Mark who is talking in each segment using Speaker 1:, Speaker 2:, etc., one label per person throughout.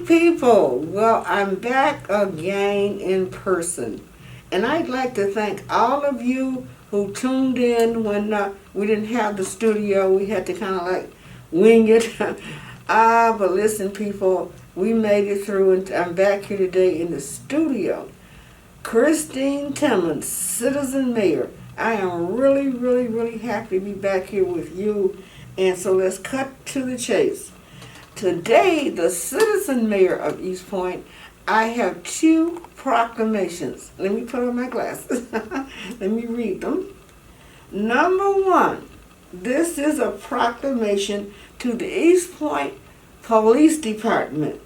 Speaker 1: people, well, I'm back again in person. And I'd like to thank all of you who tuned in when we didn't have the studio. We had to kind of like wing it. But listen, people, we made it through, and I'm back here today in the studio. Christine Timmon, Citizen Mayor. I am really, really, really happy to be back here with you. And so let's cut to the chase. Today, the citizen mayor of East Point, I have two proclamations. Let me put on my glasses. Let me read them. Number one, this is a proclamation to the East Point Police Department.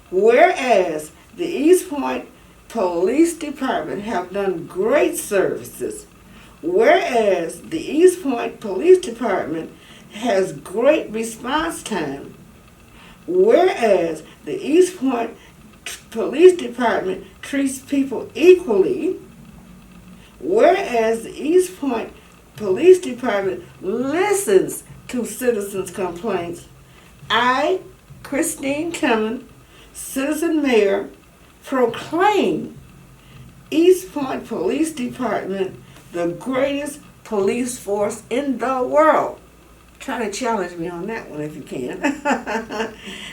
Speaker 1: Whereas the East Point Police Department have done great services, whereas the East Point Police Department has great response time, whereas the East Point Police Department treats people equally, whereas the East Point Police Department listens to citizens' complaints, I, Christine Timmon, Citizen Mayor, proclaim East Point Police Department the greatest police force in the world. Try to challenge me on that one if you can.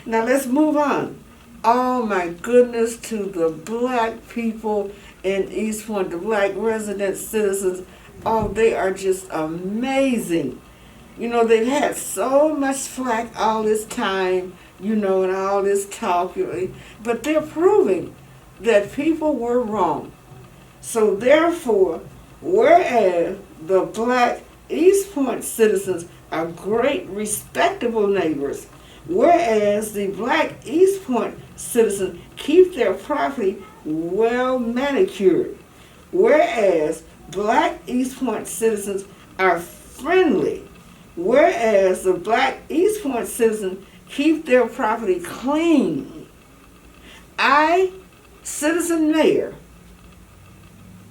Speaker 1: Now let's move on. Oh my goodness, to the black people in East Point, the black resident citizens. Oh, they are just amazing. You know, they've had so much flack all this time, you know, and all this talk, but they're proving that people were wrong. So therefore, whereas the black East Point citizens are great, respectable neighbors, whereas the black East Point citizens keep their property well manicured, whereas black East Point citizens are friendly, whereas the black East Point citizens keep their property clean. I, Citizen Mayor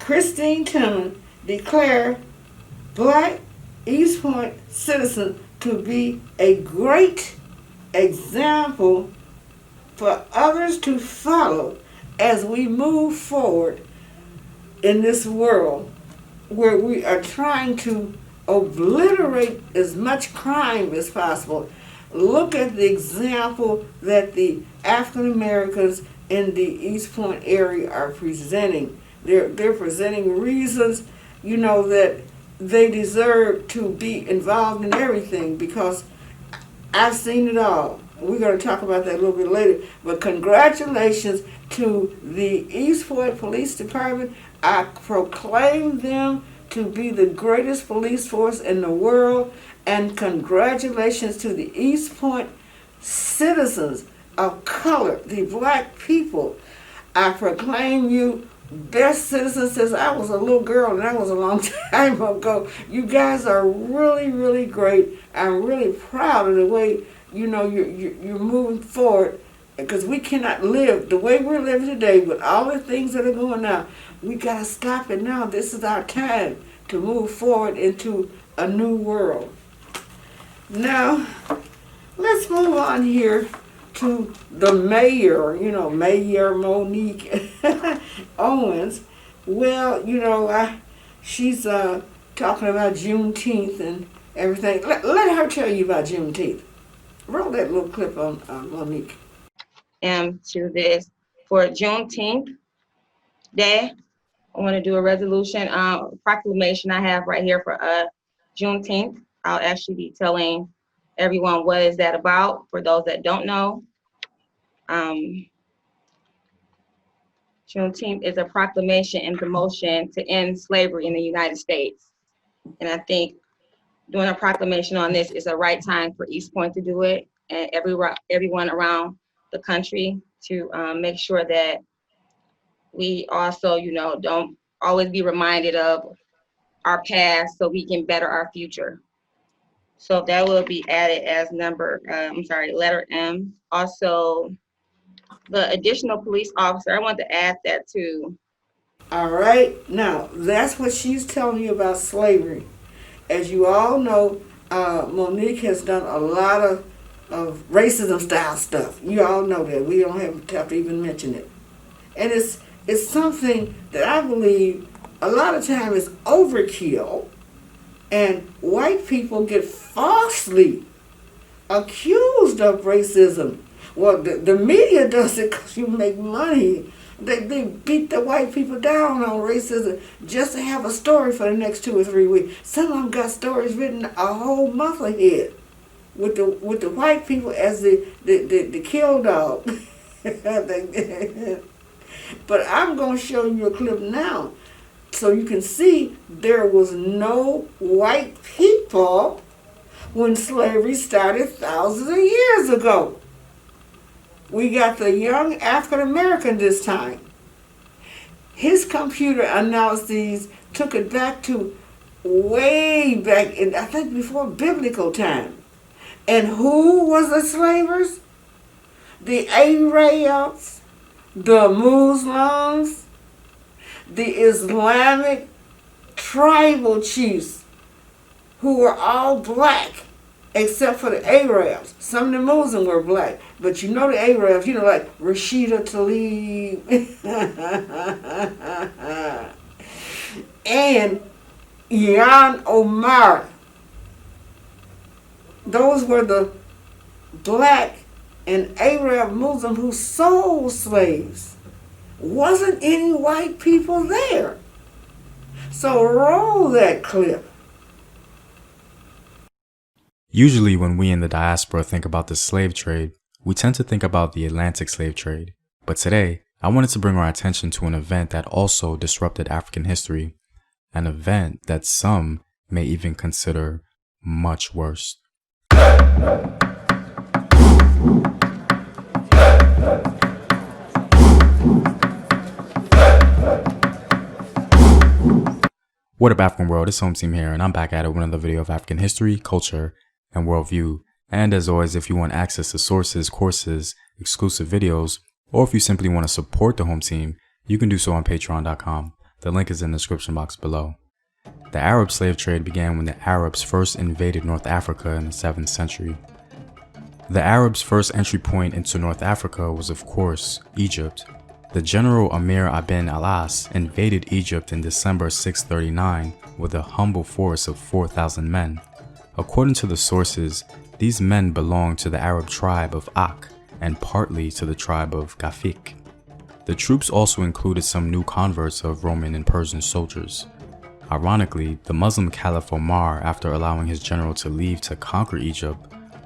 Speaker 1: Christine Timmon, declare black East Point citizens to be a great example for others to follow as we move forward in this world where we are trying to obliterate as much crime as possible. Look at the example that the African Americans in the East Point area are presenting. They're presenting reasons, you know, that they deserve to be involved in everything because I've seen it all. We're going to talk about that a little bit later. But congratulations to the East Point Police Department. I proclaim them to be the greatest police force in the world. And congratulations to the East Point citizens of color, the black people. I proclaim you best citizen since I was a little girl, and that was a long time ago. You guys are really, really great. I'm really proud of the way, you know, you're moving forward, because we cannot live the way we're living today with all the things that are going on. We got to stop it now. This is our time to move forward into a new world. Now, let's move on here to the mayor, you know, Mayor Monique Owens. Well, you know, she's talking about Juneteenth and everything. Let her tell you about Juneteenth. Roll that little clip on Monique.
Speaker 2: To this for Juneteenth Day. I want to do a resolution, proclamation I have right here for Juneteenth. I'll actually be telling everyone what is that about for those that don't know. Juneteenth is a proclamation and promotion to end slavery in the United States. And I think doing a proclamation on this is the right time for East Point to do it, and everyone around the country to make sure that we also, you know, don't always be reminded of our past so we can better our future. So that will be added as letter M. Also, the additional police officer, I want to add that too.
Speaker 1: All right. Now, that's what she's telling you about slavery. As you all know, Monique has done a lot of of racism style stuff. You all know that. We don't have to even mention it. And it's something that I believe a lot of time is overkill, and white people get falsely accused of racism. Well, the media does it because you make money. They beat the white people down on racism just to have a story for the next 2 or 3 weeks. Some of them got stories written a whole month ahead with the white people as the kill dog. But I'm going to show you a clip now so you can see there was no white people when slavery started thousands of years ago. We got the young African American this time. His computer announced these, took it back to way back in, I think before biblical time. And who was the slavers? The Arabs, the Muslims, the Islamic tribal chiefs who were all black except for the Arabs. Some of the Muslims were black, but you know the Arabs, you know, like Rashida Tlaib and Jan Omar. Those were the black and Arab Muslim who sold slaves. Wasn't any white people there. So roll that clip.
Speaker 3: Usually when we in the diaspora think about the slave trade, we tend to think about the Atlantic slave trade. But today, I wanted to bring our attention to an event that also disrupted African history, an event that some may even consider much worse. What up, African world? It's Home Team here, and I'm back at it with another video of African history, culture, and worldview. And as always, if you want access to sources, courses, exclusive videos, or if you simply want to support the Home Team, you can do so on patreon.com. The link is in the description box below. The Arab slave trade began when the Arabs first invaded North Africa in the 7th century. The Arabs' first entry point into North Africa was, of course, Egypt. The general Amir ibn al-As invaded Egypt in December 639 with a humble force of 4,000 men. According to the sources, these men belonged to the Arab tribe of Ak and partly to the tribe of Gafik. The troops also included some new converts of Roman and Persian soldiers. Ironically, the Muslim Caliph Omar, after allowing his general to leave to conquer Egypt,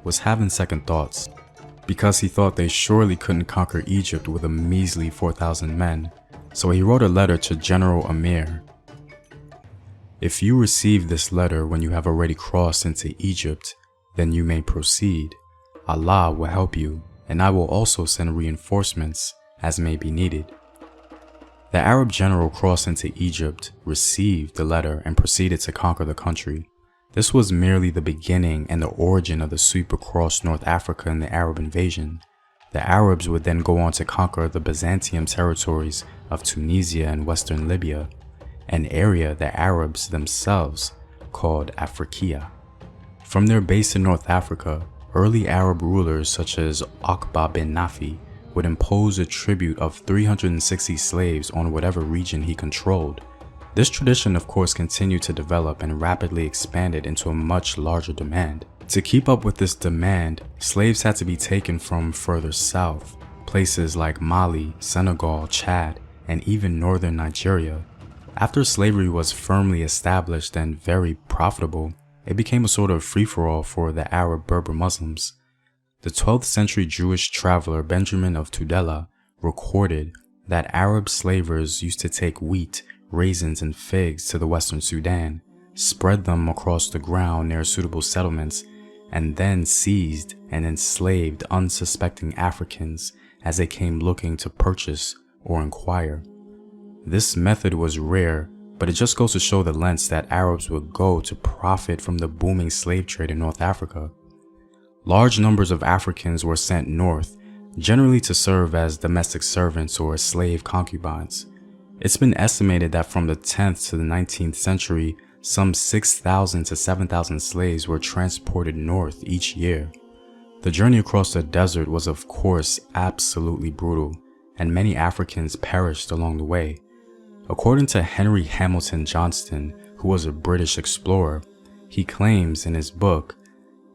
Speaker 3: was having second thoughts, because he thought they surely couldn't conquer Egypt with a measly 4,000 men, so he wrote a letter to General Amir. If you receive this letter when you have already crossed into Egypt, then you may proceed. Allah will help you, and I will also send reinforcements as may be needed. The Arab general crossed into Egypt, received the letter, and proceeded to conquer the country. This was merely the beginning and the origin of the sweep across North Africa in the Arab invasion. The Arabs would then go on to conquer the Byzantium territories of Tunisia and western Libya, an area the Arabs themselves called Afriqiya. From their base in North Africa, early Arab rulers such as Uqba bin Nafi would impose a tribute of 360 slaves on whatever region he controlled. This tradition of course continued to develop and rapidly expanded into a much larger demand. To keep up with this demand, slaves had to be taken from further south, places like Mali, Senegal, Chad, and even northern Nigeria. After slavery was firmly established and very profitable, it became a sort of free-for-all for the Arab Berber Muslims. The 12th century Jewish traveler Benjamin of Tudela recorded that Arab slavers used to take wheat, raisins, and figs to the western Sudan, spread them across the ground near suitable settlements, and then seized and enslaved unsuspecting Africans as they came looking to purchase or inquire. This method was rare, but it just goes to show the lengths that Arabs would go to profit from the booming slave trade in North Africa. Large numbers of Africans were sent north, generally to serve as domestic servants or slave concubines. It's been estimated that from the 10th to the 19th century, some 6,000 to 7,000 slaves were transported north each year. The journey across the desert was of course absolutely brutal, and many Africans perished along the way. According to Henry Hamilton Johnston, who was a British explorer, he claims in his book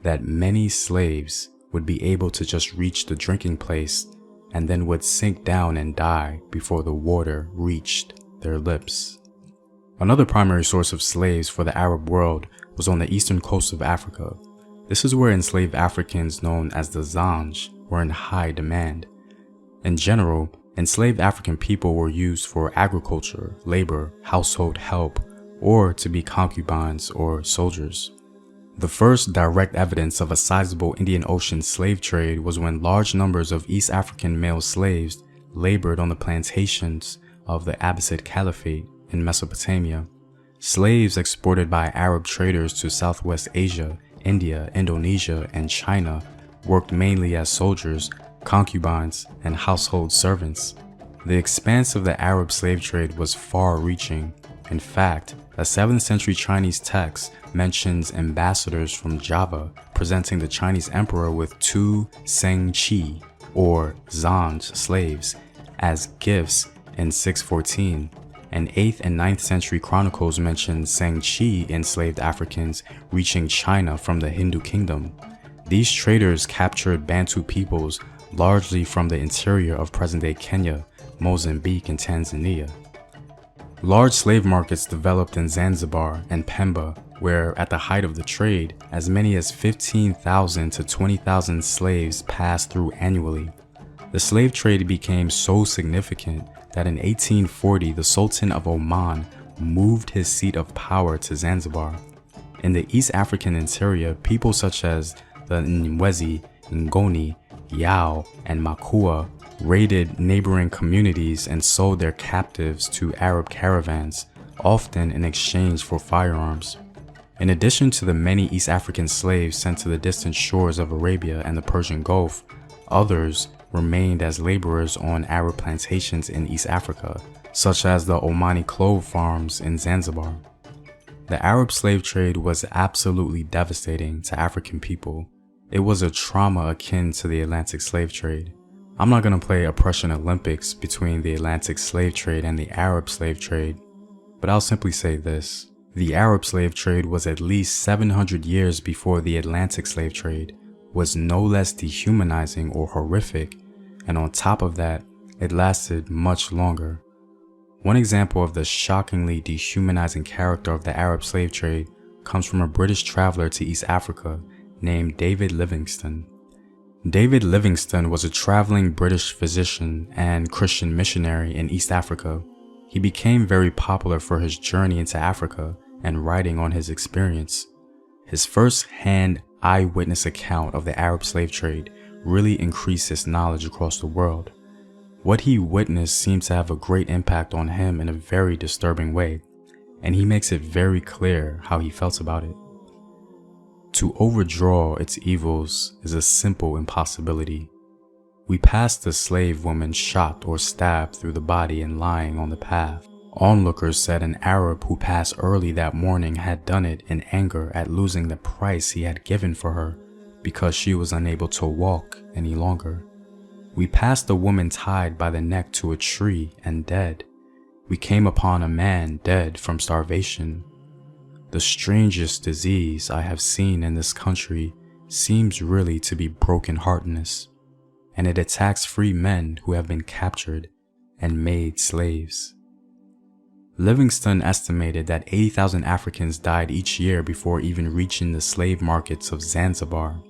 Speaker 3: that many slaves would be able to just reach the drinking place and then would sink down and die before the water reached their lips. Another primary source of slaves for the Arab world was on the eastern coast of Africa. This is where enslaved Africans known as the Zanj were in high demand. In general, enslaved African people were used for agriculture, labor, household help, or to be concubines or soldiers. The first direct evidence of a sizable Indian Ocean slave trade was when large numbers of East African male slaves labored on the plantations of the Abbasid Caliphate in Mesopotamia. Slaves exported by Arab traders to Southwest Asia, India, Indonesia, and China worked mainly as soldiers, concubines, and household servants. The expanse of the Arab slave trade was far-reaching. In fact, a 7th century Chinese text mentions ambassadors from Java presenting the Chinese emperor with 2 Sengqi, or Zanj slaves, as gifts in 614. And 8th and 9th century chronicles mention Sengqi enslaved Africans reaching China from the Hindu kingdom. These traders captured Bantu peoples largely from the interior of present-day Kenya, Mozambique, and Tanzania. Large slave markets developed in Zanzibar and Pemba, where at the height of the trade, as many as 15,000 to 20,000 slaves passed through annually. The slave trade became so significant that in 1840 the Sultan of Oman moved his seat of power to Zanzibar. In the East African interior, people such as the Nwezi, Ngoni, Yao, and Makua raided neighboring communities and sold their captives to Arab caravans, often in exchange for firearms. In addition to the many East African slaves sent to the distant shores of Arabia and the Persian Gulf, others remained as laborers on Arab plantations in East Africa, such as the Omani clove farms in Zanzibar. The Arab slave trade was absolutely devastating to African people. It was a trauma akin to the Atlantic slave trade. I'm not going to play Oppression Olympics between the Atlantic slave trade and the Arab slave trade, but I'll simply say this. The Arab slave trade was at least 700 years before the Atlantic slave trade, was no less dehumanizing or horrific, and on top of that, it lasted much longer. One example of the shockingly dehumanizing character of the Arab slave trade comes from a British traveler to East Africa named David Livingstone. David Livingstone was a traveling British physician and Christian missionary in East Africa. He became very popular for his journey into Africa and writing on his experience. His first-hand eyewitness account of the Arab slave trade really increased his knowledge across the world. What he witnessed seemed to have a great impact on him in a very disturbing way, and he makes it very clear how he felt about it. To overdraw its evils is a simple impossibility. We passed a slave woman shot or stabbed through the body and lying on the path. Onlookers said an Arab who passed early that morning had done it in anger at losing the price he had given for her because she was unable to walk any longer. We passed a woman tied by the neck to a tree and dead. We came upon a man dead from starvation. The strangest disease I have seen in this country seems really to be brokenheartedness, and it attacks free men who have been captured and made slaves. Livingstone estimated that 80,000 Africans died each year before even reaching the slave markets of Zanzibar.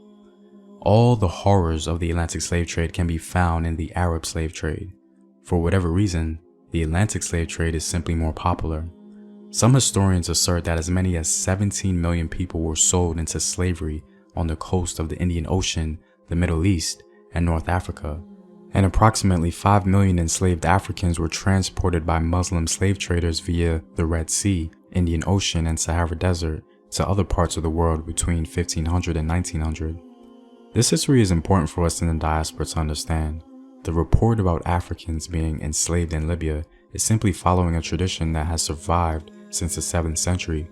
Speaker 3: All the horrors of the Atlantic slave trade can be found in the Arab slave trade. For whatever reason, the Atlantic slave trade is simply more popular. Some historians assert that as many as 17 million people were sold into slavery on the coast of the Indian Ocean, the Middle East, and North Africa, and approximately 5 million enslaved Africans were transported by Muslim slave traders via the Red Sea, Indian Ocean, and Sahara Desert to other parts of the world between 1500 and 1900. This history is important for us in the diaspora to understand. The report about Africans being enslaved in Libya is simply following a tradition that has survived since the 7th century.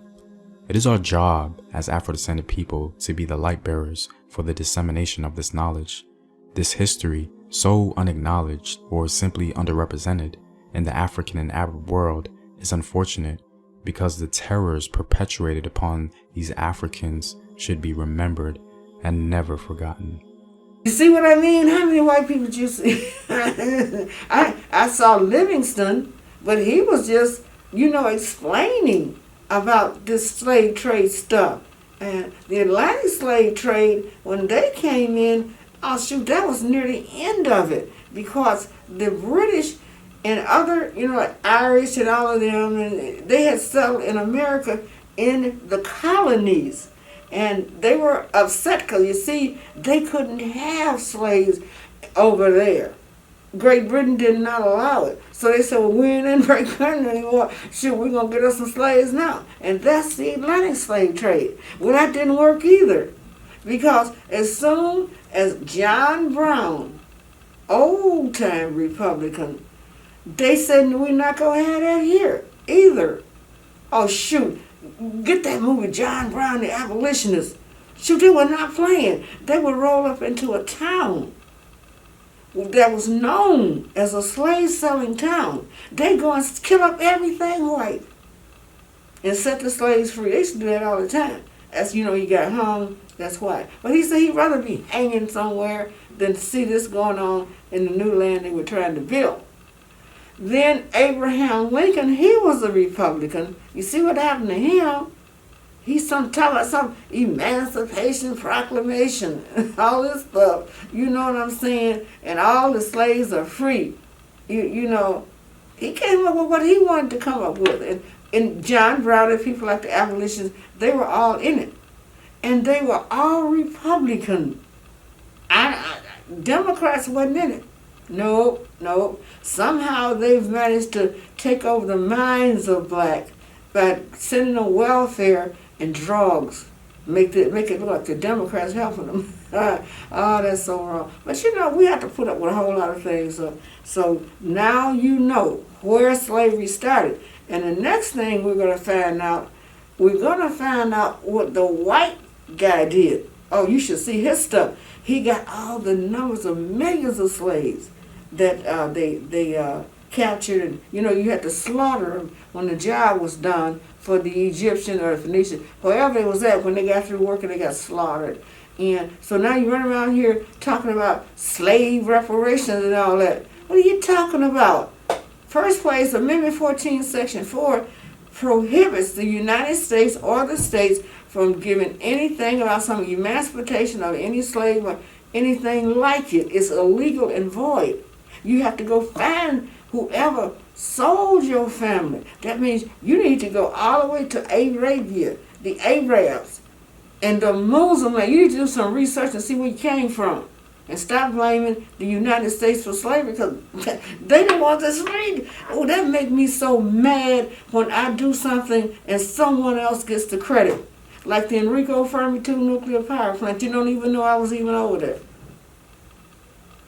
Speaker 3: It is our job as Afro-descended people to be the light bearers for the dissemination of this knowledge. This history, so unacknowledged or simply underrepresented in the African and Arab world, is unfortunate because the terrors perpetuated upon these Africans should be remembered and never forgotten.
Speaker 1: You see what I mean? How many white people did you see? I saw Livingston, but he was just, explaining about this slave trade stuff. And the Atlantic slave trade, when they came in, oh shoot, that was near the end of it. Because the British and other, like Irish and all of them, and they had settled in America in the colonies. And they were upset because, you see, they couldn't have slaves over there. Great Britain did not allow it. So they said, well, we ain't in Great Britain anymore. Shoot, we're going to get us some slaves now. And that's the Atlantic slave trade. Well, that didn't work either. Because as soon as John Brown, old-time Republican, they said, we're not going to have that here either. Oh, shoot. Get that movie, John Brown, the Abolitionist. Shoot, they were not playing. They would roll up into a town that was known as a slave-selling town. They go and kill up everything white and set the slaves free. They used to do that all the time. As he got hung, that's why. But he said he'd rather be hanging somewhere than to see this going on in the new land they were trying to build. Then Abraham Lincoln, he was a Republican. You see what happened to him? He's talking about some Emancipation Proclamation, all this stuff. You know what I'm saying? And all the slaves are free. He came up with what he wanted to come up with. And John Brown and people like the abolitionists, they were all in it. And they were all Republican. Democrats wasn't in it. No. Somehow they've managed to take over the minds of black by sending them welfare and drugs. Make it look like the Democrats helping them. Oh, that's so wrong. But we have to put up with a whole lot of things. So now you know where slavery started. And the next thing we're going to find out what the white guy did. Oh, you should see his stuff. He got all the numbers of millions of slaves that they captured. And, you had to slaughter them when the job was done for the Egyptian or the Phoenician. Whoever it was at, when they got through working, they got slaughtered. And so now you run around here talking about slave reparations and all that. What are you talking about? First place, Amendment 14, Section 4 prohibits the United States or the states from giving anything about some emancipation of any slave or anything like it. It's illegal and void. You have to go find whoever sold your family. That means you need to go all the way to Arabia, the Arabs, and the Muslim. You need to do some research and see where you came from. And stop blaming the United States for slavery because they don't want this free. Oh, that makes me so mad when I do something and someone else gets the credit. Like the Enrico Fermi 2 nuclear power plant. You don't even know I was even over there.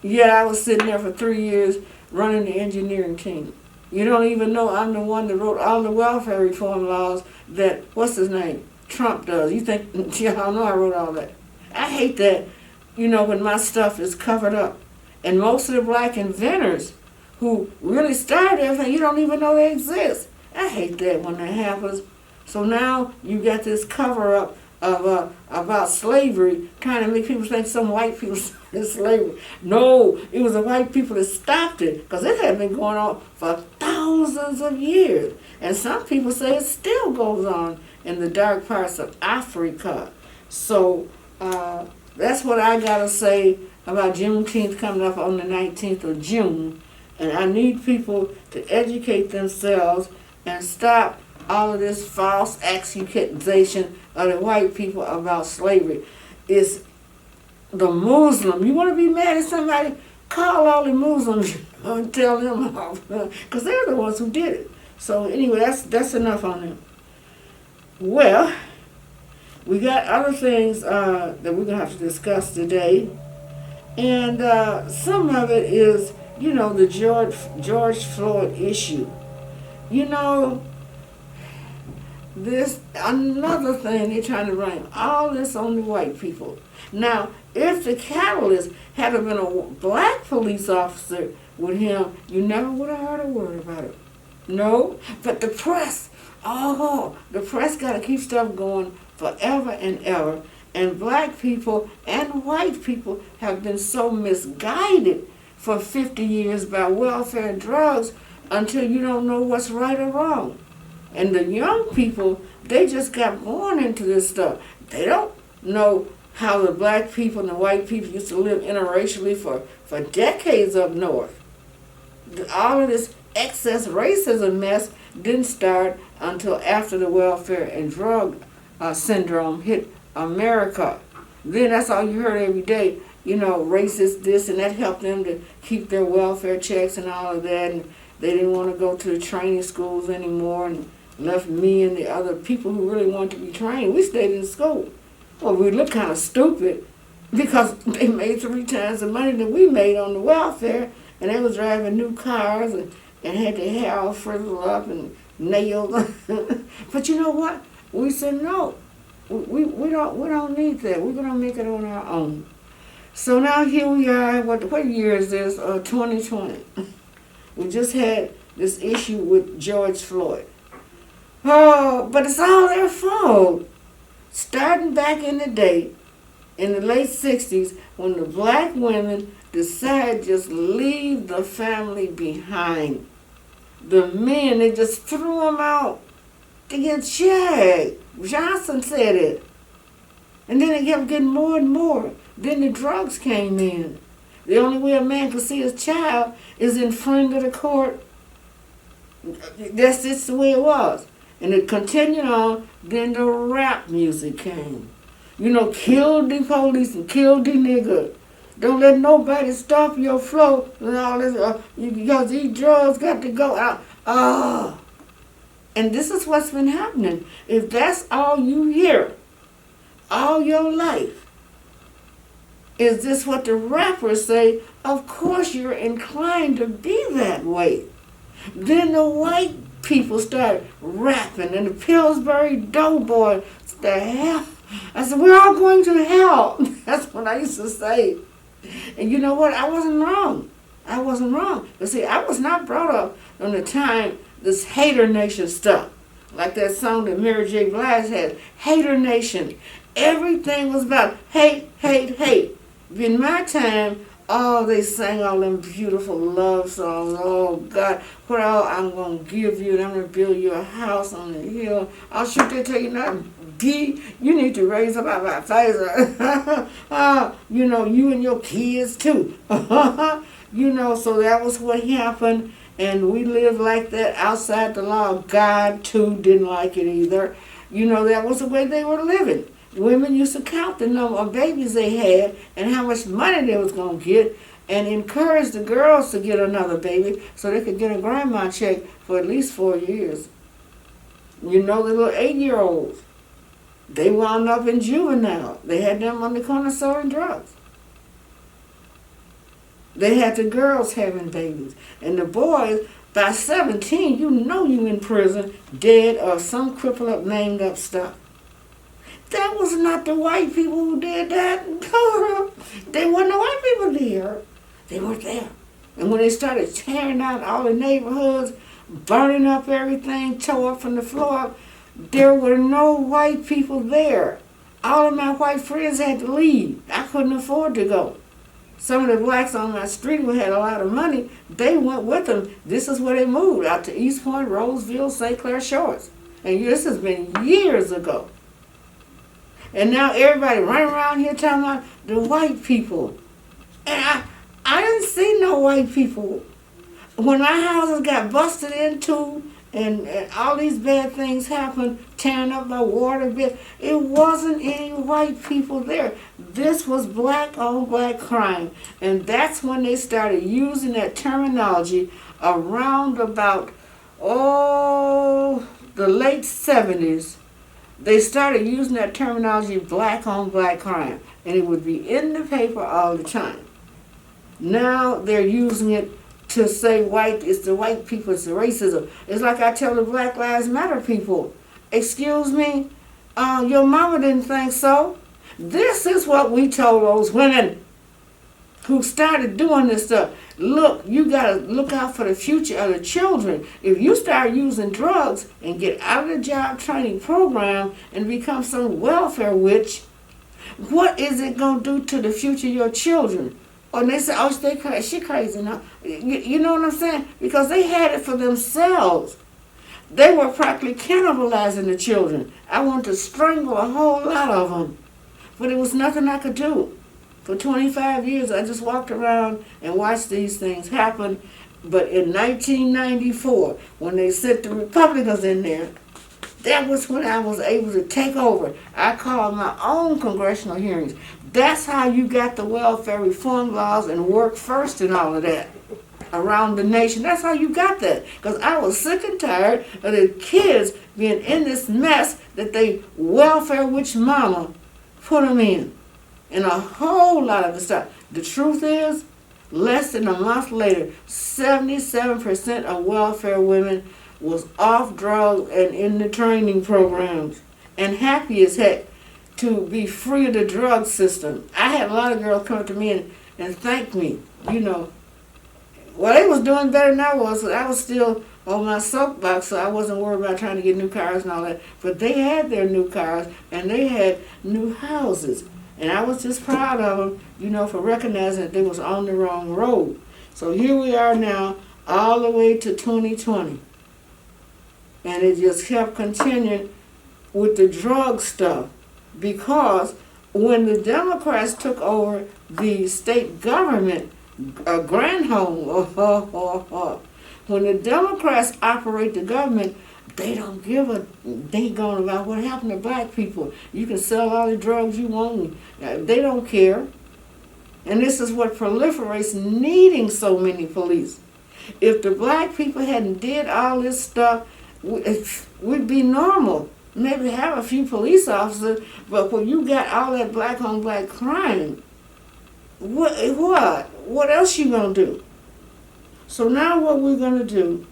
Speaker 1: Yeah, I was sitting there for 3 years running the engineering team. You don't even know I'm the one that wrote all the welfare reform laws that, what's his name, Trump does. You think, y'all know I wrote all that. I hate that, when my stuff is covered up. And most of the black inventors who really started everything, you don't even know they exist. I hate that when that happens. So now you got this cover up of about slavery, trying to make people think some white people started slavery. No, it was the white people that stopped it because it had been going on for thousands of years. And some people say it still goes on in the dark parts of Africa. So that's what I got to say about Juneteenth coming up on the 19th of June. And I need people to educate themselves and stop all of this false accusation of the white people about slavery. It's the Muslim. You want to be mad at somebody? Call all the Muslims and tell them off, because they're the ones who did it. So anyway, that's enough on them. Well, we got other things that we're going to have to discuss today. And some of it is, the George Floyd issue. this another thing they're trying to blame all this on the white people. Now, if the catalyst had been a black police officer with him, you never would have heard a word about it. No, but the press, the press got to keep stuff going forever and ever. And black people and white people have been so misguided for 50 years by welfare and drugs until you don't know what's right or wrong. And the young people, they just got born into this stuff. They don't know how the black people and the white people used to live interracially for decades up north. All of this excess racism mess didn't start until after the welfare and drug syndrome hit America. Then that's all you heard every day, racist this, and that helped them to keep their welfare checks and all of that. And they didn't want to go to the training schools anymore and left me and the other people who really wanted to be trained. We stayed in school. Well, we looked kind of stupid because they made 3 times the money that we made on the welfare, and they was driving new cars and had their hair all frizzled up and nailed. But you know what? We said no. We don't need that. We're gonna make it on our own. So now here we are. What year is this? 2020. We just had this issue with George Floyd. Oh, but it's all their fault. Starting back in the day, in the late 60s, when the black women decided just leave the family behind. The men, they just threw them out to get checked. Johnson said it. And then it kept getting more and more. Then the drugs came in. The only way a man could see his child is in front of the court. That's just the way it was. And it continued on. Then the rap music came. Kill the police and kill the nigger. Don't let nobody stop your flow and all this, because these drugs got to go out. And this is what's been happening. If that's all you hear all your life, is this what the rappers say? Of course you're inclined to be that way. Then the white people start rapping, and the Pillsbury Doughboy, the hell? I said, we're all going to hell. That's what I used to say. And you know what? I wasn't wrong. But see, I was not brought up on the time this Hater Nation stuff. Like that song that Mary J. Blige had, Hater Nation. Everything was about hate, hate, hate. In my time, they sang all them beautiful love songs. Oh, God, what all I'm going to give you, and I'm going to build you a house on the hill. I'll shoot they tell you not, D, you need to raise up our Pfizer. You and your kids, too. So that was what happened, and we lived like that outside the law. God, too, didn't like it either. That was the way they were living. Women used to count the number of babies they had and how much money they was going to get, and encourage the girls to get another baby so they could get a grandma check for at least 4 years. The little 8-year-olds, they wound up in juvenile. They had them on the corner selling drugs. They had the girls having babies. And the boys, by 17, you in prison, dead, or some crippled up, named up stuff. That was not the white people who did that. They weren't the white people there. They weren't there. And when they started tearing out all the neighborhoods, burning up everything, tore up from the floor up, there were no white people there. All of my white friends had to leave. I couldn't afford to go. Some of the blacks on my street who had a lot of money, they went with them. This is where they moved, out to East Point, Roseville, St. Clair Shores. And this has been years ago. And now everybody running around here talking about the white people. And I didn't see no white people. When our houses got busted into and all these bad things happened, tearing up my water bit, it wasn't any white people there. This was black on black crime. And that's when they started using that terminology around about, the late 70s. They started using that terminology, black on black crime, and it would be in the paper all the time. Now they're using it to say it's the white people, it's the racism. It's like I tell the Black Lives Matter people, Excuse me? Your mama didn't think so. This is what we told those women who started doing this stuff. Look, you gotta look out for the future of the children. If you start using drugs and get out of the job training program and become some welfare witch, what is it gonna do to the future of your children? Or they say, oh, she crazy now. You know what I'm saying? Because they had it for themselves. They were practically cannibalizing the children. I wanted to strangle a whole lot of them, but it was nothing I could do. For 25 years, I just walked around and watched these things happen. But in 1994, when they sent the Republicans in there, that was when I was able to take over. I called my own congressional hearings. That's how you got the welfare reform laws and work first and all of that around the nation. That's how you got that. Because I was sick and tired of the kids being in this mess that they welfare witch mama put them in. And a whole lot of the stuff. The truth is, less than a month later, 77% of welfare women was off drugs and in the training programs and happy as heck to be free of the drug system. I had a lot of girls come up to me and thank me, you know. Well, they was doing better than I was. I was still on my soapbox, so I wasn't worried about trying to get new cars and all that. But they had their new cars and they had new houses. And I was just proud of them, you know, for recognizing that they was on the wrong road. So here we are now, all the way to 2020. And it just kept continuing with the drug stuff. Because when the Democrats took over the state government, Granholm, when the Democrats operate the government, they don't give a daggone about what happened to black people. You can sell all the drugs you want. They don't care. And this is what proliferates needing so many police. If the black people hadn't did all this stuff, we'd be normal. Maybe have a few police officers, but when you got all that black on black crime, what else you gonna do? So now what we're gonna do,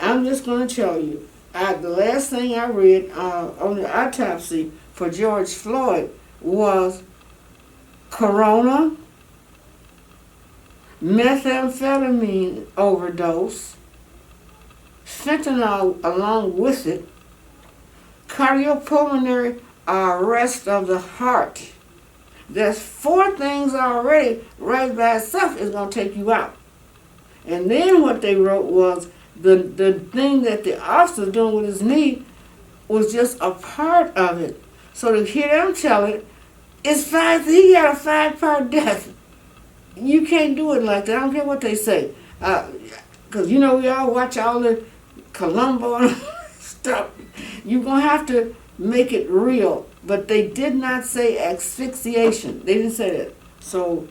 Speaker 1: I'm just gonna tell you. The last thing I read on the autopsy for George Floyd was corona, methamphetamine overdose, fentanyl along with it, cardiopulmonary arrest of the heart. There's 4 things already right by itself is going to take you out. And then what they wrote was the thing that the officer doing with his knee was just a part of it. So to hear them tell it, he got a 5-part death. You can't do it like that. I don't care what they say. Because, you know, we all watch all the Columbo and stuff. You're going to have to make it real. But they did not say asphyxiation. They didn't say that. So,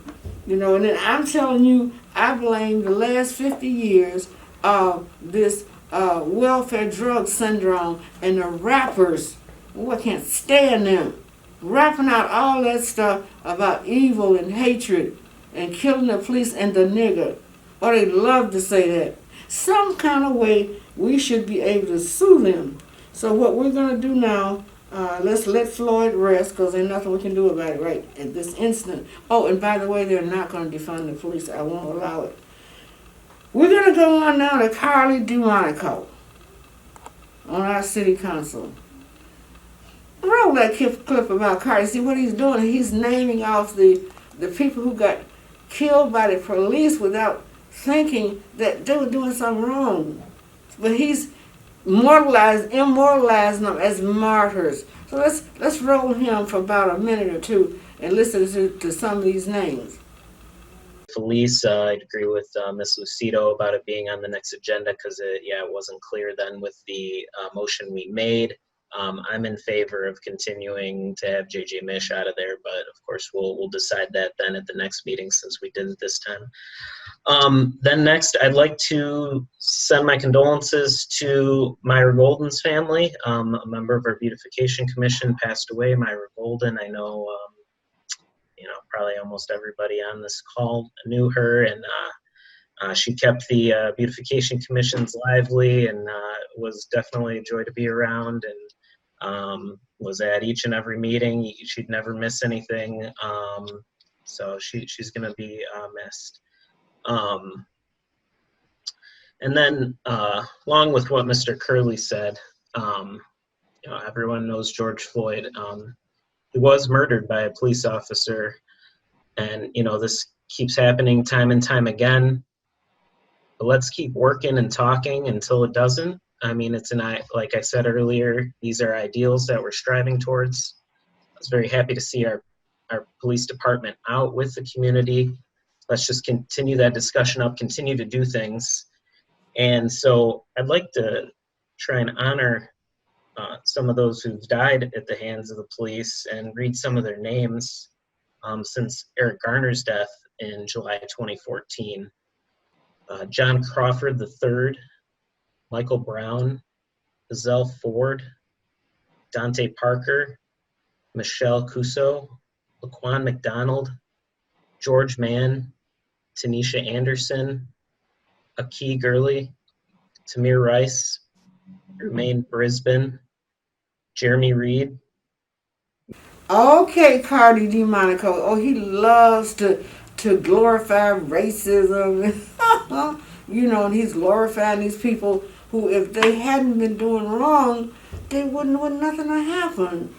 Speaker 1: you know, and then I'm telling you, I blame the last 50 years of this welfare drug syndrome and the rappers. I can't stand them. Rapping out all that stuff about evil and hatred and killing the police and the nigger. Or they love to say that. Some kind of way we should be able to sue them. So what we're going to do now, let's let Floyd rest because there's nothing we can do about it right at this instant. Oh, and by the way, they're not going to defund the police. I won't allow it. We're going to go on now to Carly DeMonico on our city council. Roll that clip about Carly. See what he's doing? He's naming off the people who got killed by the police without thinking that they were doing something wrong. But he's immortalizing them as martyrs. So let's roll him for about a minute or two and listen to some of these names.
Speaker 4: Police, I'd agree with Ms. Lucido about it being on the next agenda because it wasn't clear then with the motion we made. I'm in favor of continuing to have JJ Mish out of there, but of course we'll decide that then at the next meeting since we did it this time. Then next, I'd like to send my condolences to Myra Golden's family. A member of our beautification commission passed away. Myra Golden, I know, probably almost everybody on this call knew her, and she kept the beautification commissions lively and was definitely a joy to be around. And Was at each and every meeting. She'd never miss anything. So she's going to be missed. And then, along with what Mr. Curley said, everyone knows George Floyd. He was murdered by a police officer, and this keeps happening time and time again. But let's keep working and talking until it doesn't. I mean, like I said earlier, these are ideals that we're striving towards. I was very happy to see our police department out with the community. Let's just continue that discussion up, continue to do things. And so I'd like to try and honor some of those who've died at the hands of the police and read some of their names since Eric Garner's death in July 2014. John Crawford III, Michael Brown, Gazelle Ford, Dante Parker, Michelle Cuso, Laquan McDonald, George Mann, Tanisha Anderson, Aki Gurley, Tamir Rice, Jermaine Brisbane, Jeremy Reed.
Speaker 1: Okay, Cardi DeMonico. Oh, he loves to glorify racism. And he's glorifying these people who, if they hadn't been doing wrong, they wouldn't nothing have happened.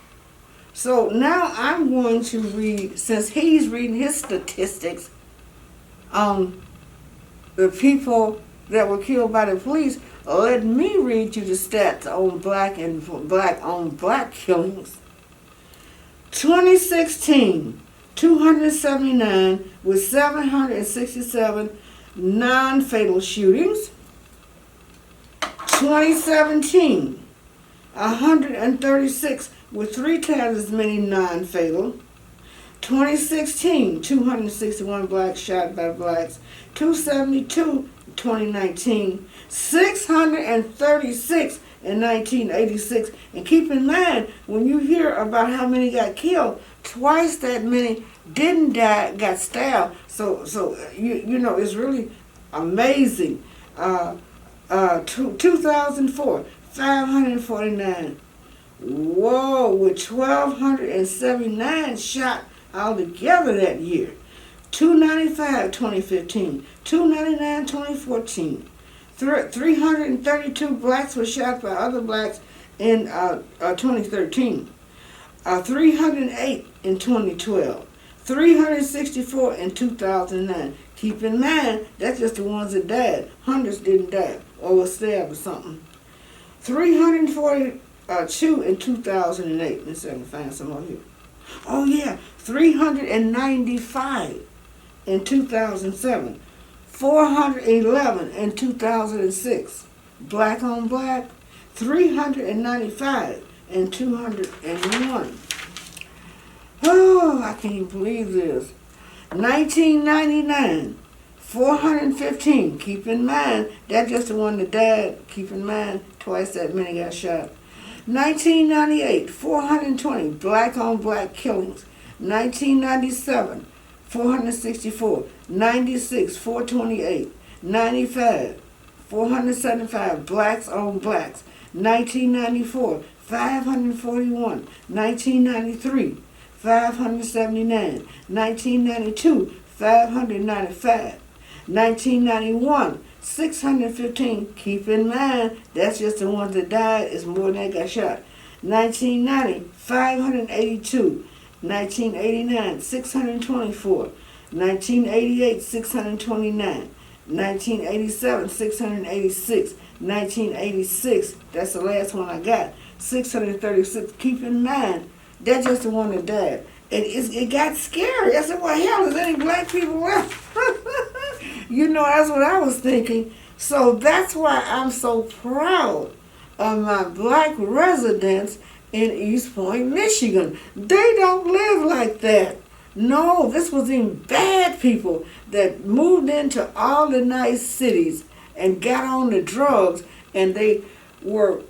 Speaker 1: So now I'm going to read, since he's reading his statistics on the people that were killed by the police, let me read you the stats on black on black killings. 2016, 279 with 767 non-fatal shootings. 2017, 136 with 3 times as many non-fatal. 2016, 261 blacks shot by blacks. 272 2019, 636 in 1986. And keep in mind, when you hear about how many got killed, twice that many didn't die, got stabbed. So it's really amazing. 2004, 549. Whoa, with 1,279 shot altogether that year. 295 2015, 299 2014. 332 blacks were shot by other blacks in 2013. 308 in 2012. 364 in 2009. Keep in mind, that's just the ones that died. Hundreds didn't die or were stabbed or something. 342 in 2008. Let's see if I can find some more here. Oh yeah, 395 in 2007. 411 in 2006. Black on black. 395 and 201. Oh, I can't even believe this. 1999, 415. Keep in mind, that's just the one that died. Keep in mind, twice that many got shot. 1998, 420 black on black killings. 1997, 464. 96, 428. 95, 475 blacks on blacks. 1994, 541. 1993, 579. 1992, 595. 1991, 615. Keep in mind, that's just the ones that died. Is more than that got shot. 1990, 582. 1989, 624. 1988, 629. 1987, 686. 1986, that's the last one I got, 636. Keep in mind, that's just the one that died. It got scary. I said, well, hell, is any black people left? That's what I was thinking. So that's why I'm so proud of my black residents in East Point, Michigan. They don't live like that. No, this was in bad people that moved into all the nice cities and got on the drugs, and they were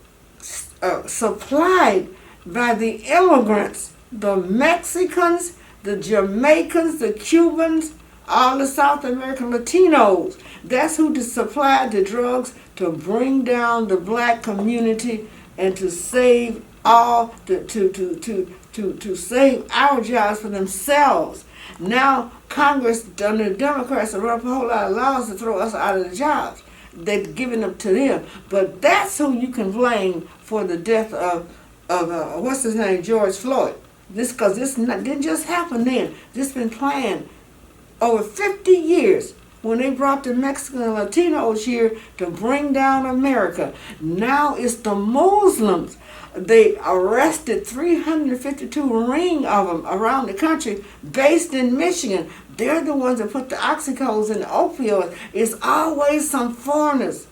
Speaker 1: supplied by the immigrants, the Mexicans, the Jamaicans, the Cubans, all the South American Latinos. That's who supplied the drugs to bring down the black community and to save all to save our jobs for themselves. Now Congress, the Democrats, have run up a whole lot of laws to throw us out of the jobs. They've given them to them, but that's who you can blame for the death of what's his name, George Floyd. Because this didn't just happen then. This been planned over 50 years when they brought the Mexican and Latinos here to bring down America. Now it's the Muslims. They arrested 352 ring of them around the country based in Michigan. They're the ones that put the oxycodes and the opioids. It's always some foreigners.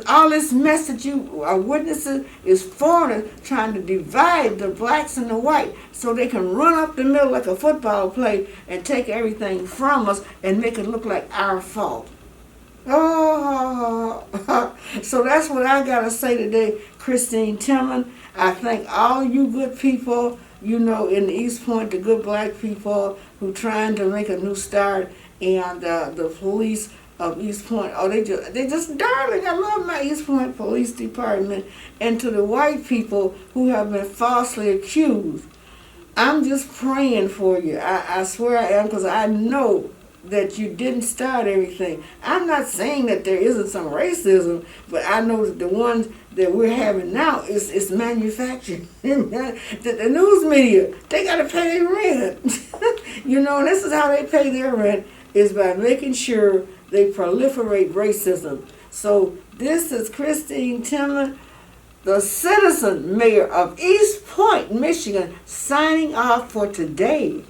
Speaker 1: All this mess that you are witnessing is foreigners trying to divide the blacks and the white so they can run up the middle like a football play and take everything from us and make it look like our fault. Oh, so that's what I got to say today, Christine Timmon. I thank all you good people, in the East Point, the good black people who trying to make a new start, and the police of East Point. Oh, they just darling. I love my East Point Police Department. And to the white people who have been falsely accused, I'm just praying for you. I swear I am, because I know that you didn't start everything. I'm not saying that there isn't some racism, but I know that the ones that we're having now is manufactured. The news media, they got to pay their rent. And this is how they pay their rent, is by making sure they proliferate racism. So this is Christine Timmon, the citizen mayor of East Point, Michigan, signing off for today.